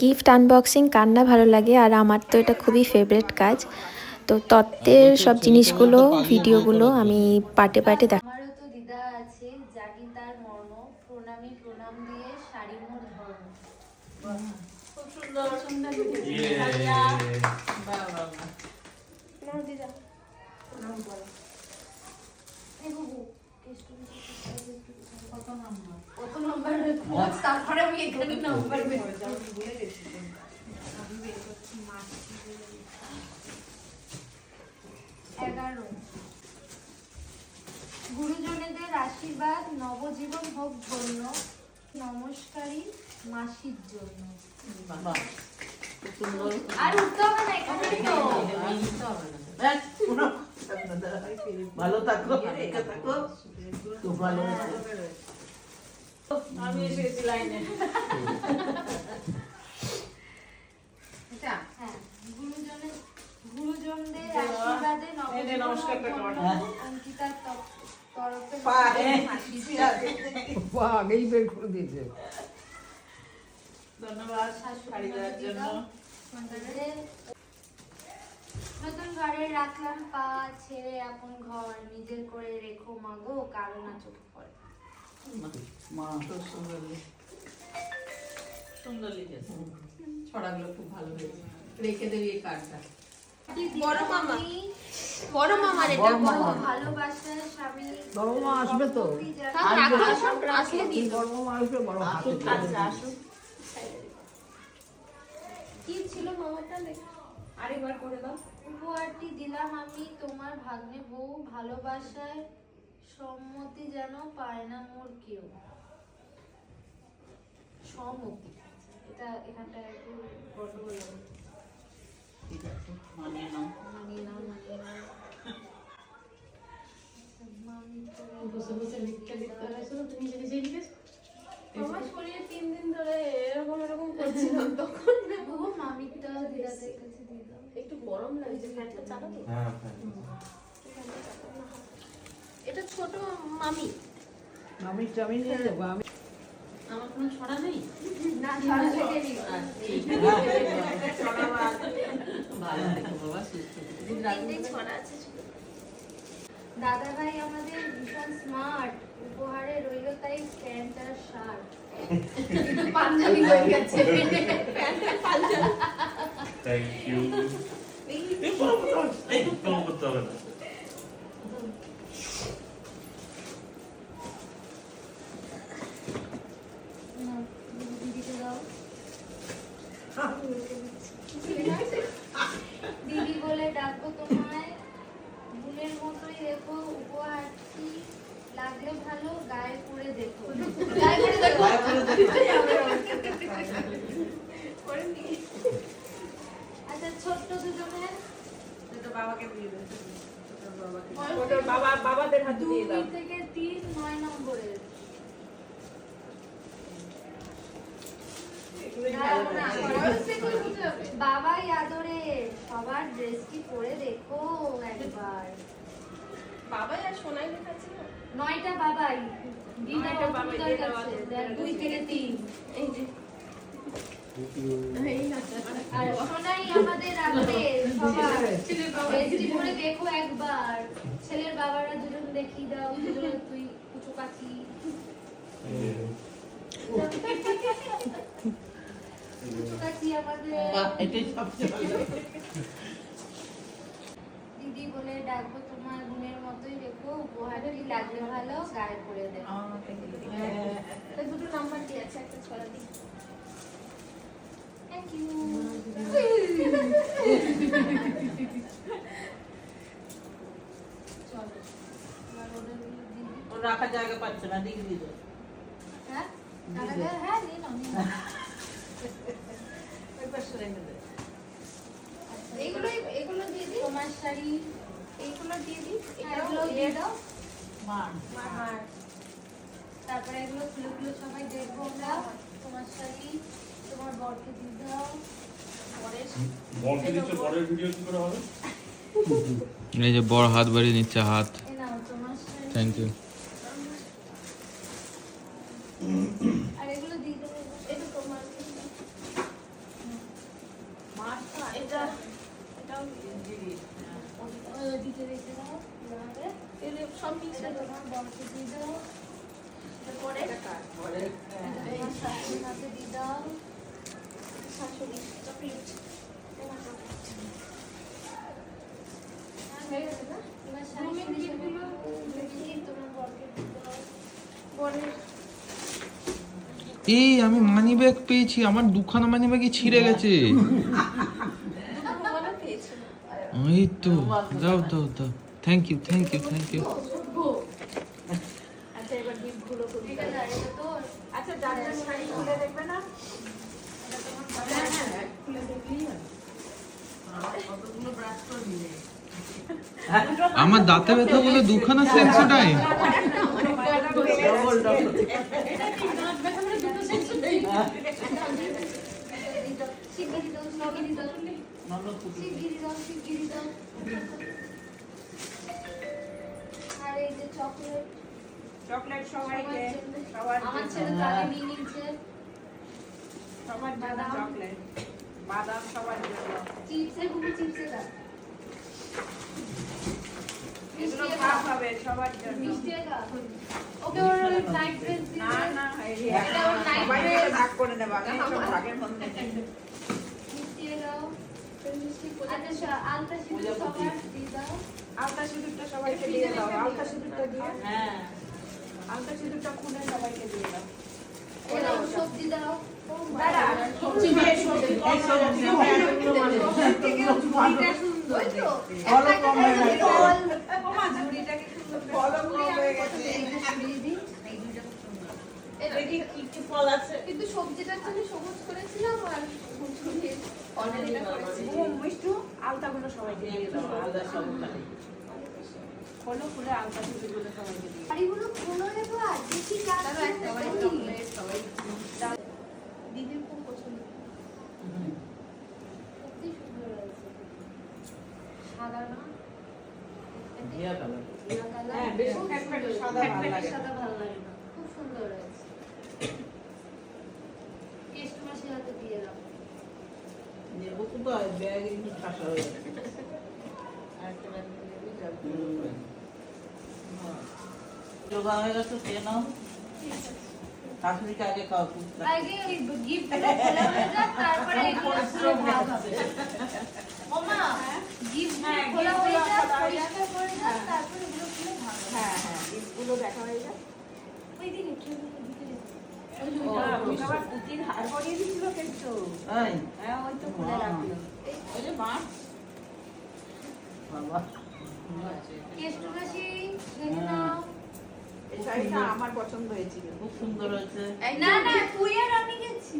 Gift unboxing কার না ভালো লাগে, আর আমার তো এটা খুবই ফেভারিট কাজ। তো তত্ত্বের সব জিনিসগুলো, ভিডিওগুলো আমি পার্টে পার্টে দেখ। আমারও তো দিদা আছে, জাগি তার মর্ম, প্রণামী প্রণাম দিয়ে শাড়ি মোর ধর্ম। খুব সুন্দর সুন্দর দিদা কত নাম্বার তারপরে আমি এখানে নাম্বার ভুলে গেছি। 11 গুরুজনেদের আশীর্বাদ, নবজীবন হোক ধন্য, নমস্কারী মাসির জন্য। আর উঠতে হবে না, এখানে ভালো থাকো, থাকো খুব ভালো। আমি এসেছি লাইনে। হ্যাঁ, গুরুজনদের আশীর্বাদে নবজীবন হোক ধন্য, অঙ্কিতার তরফে আগেই বের করে দিয়েছে। ধন্যবাদ শাড়ি দেওয়ার জন্য। নতুন ঘরে রাখলাম পা, ছেড়ে আপন ঘর, নিজের করে রেখো মাগো, কারো না চোখে পড়ে। মা তো সুন্দর সুন্দর লিখেছে, ছড়াগুলো খুব ভালো হয়েছে। রেখে দেবি এই কার্ডটা। বড় মামা, বড় মামার এটা বড় ভালোবাসার স্বামী। বড় মামা আসবে তো, আসলে কি বড় মামা আসবে, বড় হাতে আসুন। কি ছিল মামাটা, আরেকবার করে দাও। উপহারটি দিলাম আমি তোমার ভাগ্নে বউ, ভালোবাসায় সম্মতি যেন পায় না মোর কেউ। সম্মতি, এটা এখানটা একটু গন্ডগোল হবে। ঠিক আছে, মানিয়ে নাও। মানিয়ে নাও, মানিয়ে নাও। বসে বসে লিখতে লিখতে হয়েছিল, তুমি যে নিজে লিখেছো। আমার শরীরে 3 দিন ধরে এরকম করছিলাম, তখন ও মামিটা দিদাদের কাছে দিয়ে দাও। একটু গরম লাগছে, ফ্যানটা চালাবো। এটা ছোট মামি, আমি চাবি নিয়ে যাবো। আমি আমার কোনো ছড়া নেই। না, ছাড়া থেকে নিও। ভালো থেকো বাবা, সুস্থ থেকো। তিনটে ছড়া আছে। দাদা ভাই আমাদের ভীষণ স্মার্ট, উপহারে রইল তাই প্যান্ট আর শার্ট। কিন্তু পাঞ্জাবি হয়ে গেছে, প্যান্ট আর পাঞ্জাবি। Thank you. এই বড় করতে হবে না। না, দিদিকে দাও। দিদি বলে ডাকবো তোমায়, ভুলের মতোই রেখো, উপহারটি লাগলে ভালো, গায়ে পরে দেখো। গায়ে পরে দেখো। আচ্ছা, ছোট্ট দুজনের এটা বাবাকে দিয়ে দে। বাবাকে ওটার বাবাদের হাতে দিয়ে 2 দাও। থেকে 3, 9 নম্বরের। বাবাই আদরে সবার ড্রেসটি পরে দেখো একবার। বাবাই আর সোনাই লেখা ছিল। 9টা বাবাই, নয়টা বাবাই দিয়ে দাও। 2 থেকে 3। এই যে এই না, আর সোনাই আমাদের রাখবে সবার ড্রেসটি পরে দেখো একবার। ছেলের বাবারা দুজন দেখিয়ে দাও, দুজন তুই কুচু কাচি। কুচু কাচি আমাদের এটাই সবচেয়ে ভালো। দিদি বলে ডাকবো তোমার গুণের মতোই রেখো, উপহারটি লাগলে ভালো, গায়ে পরে দেখো। এটা দুটো নাম্বার দিয়ে আছে, একটা ছড়া দিই। Thank you. চলো, এবার ওদেরগুলো দিয়ে দিই। ওর রাখার জায়গা পাচ্ছে না, দিকে দিল। হ্যাঁ টাকাটা, হ্যাঁ নিয়ে নাও, নিয়ে নাও। ওই পাশে রেখে দে। এগুলো দিয়ে দিই, তোমার শাড়ি, এইগুলো দিয়ে দিই। এগুলো দিয়ে দাও। মান আর তারপরে এগুলো খুলে খুলে সবাই দেখবো আমরা। তোমার শাড়ি তোমার বরকে দিয়ে দাও। পরের বলকে দিচ্ছে, পরের ভিডিও কি করে হবে? এই যে বড় হাত বাড়িয়ে নিচ্ছে, হাত। এই নাও তোমার শাড়ি। Thank you. আর এগুলো দিয়ে দেবো। এটা তোমার এটা এটাও দিতে দিতে দাও নাহলে এর সব মিক্স এটা তোমার বড়কে দিয়ে দাও পরে তোমার শাশুড়ির হাতে দিয়ে দাও শাশুড়ি চকলেট হয়ে গেছে না তোমার শাশুড়ি দেখি তোমার বড়কে দিয়ে দাও পরে এই আমি মানি ব্যাগ পেয়েছি, আমার দুখানা মানি ব্যাগই ছিঁড়ে গেছে। মনে পেয়েছিল এই তো দাও দাও দাও, thank you thank you thank you. আচ্ছা এবার গিফটগুলো খুলতে এটা দাঁড়িয়ে তোর আচ্ছা যার যার শাড়ি খুলে দেখবে না হ্যাঁ খুলে দেখলেই হয় কতগুলো ব্রাশ করে দিলে আমার দাঁতে ব্যথা বলে দুখানা সেন্সোডাইন। শিগগিরি দাও শিগগিরি দাও শিগগিরি দাও আর এই যে চকলেট চকলেট সবাইকে আমার ছেলে তো আগে নিয়ে নিচ্ছে সবার জন্য চকলেট বাদাম সবার জন্য চিপসে গুলো চিপসে দাও এগুলো খাওয়া হবে সবার জন্য মিষ্টি দাও ওকে ওর নাইট ড্রেস দিয়ে না দাও। না এটা ওর নাইট সবাই ড্রেস ভাগ করে নেবো আমি সব ভাগের মধ্যে মিষ্টি দাও আচ্ছা আলতা সিঁদুর সবার দিয়ে দাও আলতা সিঁদুরটা সবাইকে দিয়ে দাও আলতা সিঁদুরটা দিয়ে হ্যাঁ আলতা সিঁদুরটা খুলে সবাইকে দিয়ে দাও ওরা সবজি দাও দাঁড়া সবজি দিয়ে সবজি এই সবজি ওই তো ফলও কম হয়ে গেছে। ফল ওমা ঝুড়িটাকে সুন্দর ফলও হয়ে গেছে এইটা সরিয়ে দিই দেখি কি কি ফল আছে কিন্তু সবজিটার জন্য সবুজ করেছিলাম আর ঝুড়িয়ে অলরেডি করেছি মিষ্টু আলতাগুলো সবাইকে দিয়ে দাও আলাদা সব খালি ফলও খুলে আলতা সিঁদুরগুলো সবাইকে দিয়ে দাও শাড়িগুলো খুলে নেবো আর বেশি কাজ সবাই চকলেট সবাই দিদির খুব পছন্দ সত্যি সুন্দর হয়েছে সাদা না ঘিয়া কালার ঘিয়া কালার। হ্যাঁ বেশ ফ্যাটফ্যাটে সাদা ভালো লাগে সাদা ভালো লাগে না খুব সুন্দর হয়েছে কেষ্ট মাসের হাতে দিয়ে দাও নেবো তো ব্যাগ একটু ঠাসা হয়ে যাবে আরেকটা ব্যাগ দিয়ে দিবি, যাবে। জোগা হয়ে গেছে খেয়ে নাও শাশুড়িকে আগে খাও আগে ওই গিফটগুলো খোলা হয়ে যাক তারপরে এগুলো খুলে ভাগ হবে ওমা গিফট খোলা হয়ে যাক পরিষ্কার করে যাক তারপরে এগুলো খুলে ভাগ হবে হ্যাঁ হ্যাঁ দিকগুলো দেখা হয়ে যায় ওই দিন ট্রেনের দিকে তুমি সবার পুতির হার পরিয়ে দিছিল কিন্তু তাই হ্যাঁ ওই তো খুলে রাখলো ওই যে মা বাবা কেষ্ট মাসি দেখে নাও এই শাড়িটা আমার পছন্দ হয়েছিল খুব সুন্দর হয়েছে না না তুই আর আমি গেছি